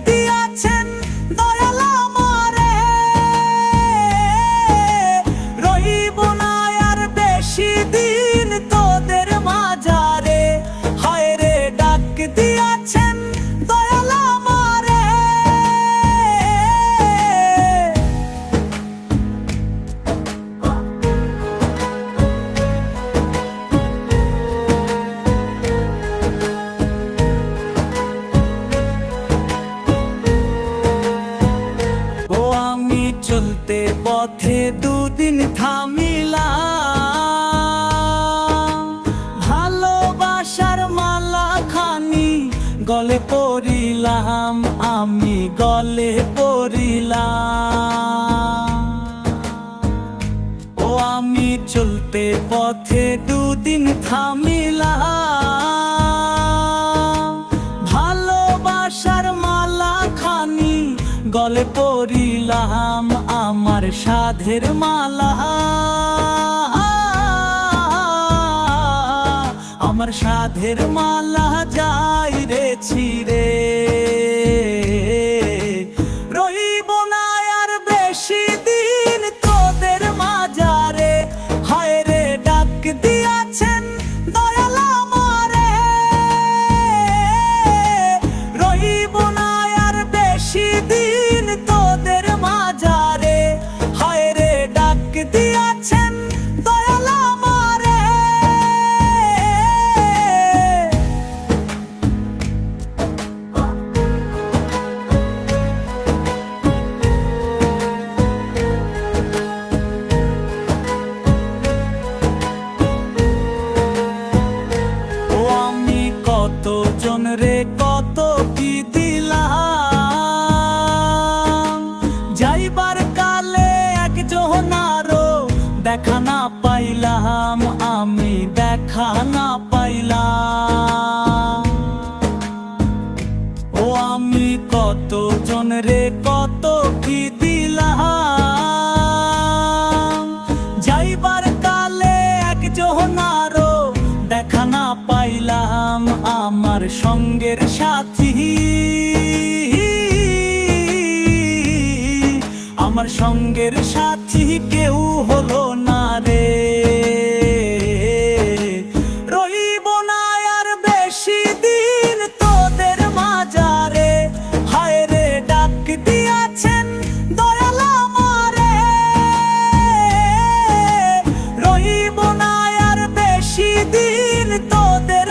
দিয়াছেন দয়াল আমারে, রইব না আর বেশি দিন তোদের মাঝারে। হায় রে ডাক দিয়াছেন দয়াল আমারে। চলতে পথে দুদিন থামিলাম, ভালোবাসার মালা খানি গলে পরিলাম, আমি গলে পরিলাম। ও আমি চলতে পথে দুদিন থামিলাম, ভালোবাসার মালা খানি গলে পরিলাম, আমার সাধের মালা, আমার সাধের মালা যাই রে ছিড়ে। রইব না আর বেশি দিন তোদের মাঝারে। হায় রে ডাক দিয়াছেন দয়াল আমারে, রইব না আর বেশি দিন তোদের মাঝারে। হায় রে ডাক দিয়াছেন দয়াল আমারে। ও আমি কতজন রে কত কি দিলাম, যাইবার কালে একজনারও দেখা না পাইলাম, আমি দেখা না পাইলাম। ও আমি কতজন রে কত কি দিলাম, যাইবার কালে একজনারও দেখা না পাইলাম, আমার সঙ্গের সাথী, আমার সঙ্গের সাথী কেউ হলো না রে। রইব না আর বেশি দিন তোদের মাঝারে। হায় রে ডাক দিয়াছেন দয়াল আমারে, রইব না আর বেশি দিন তোদের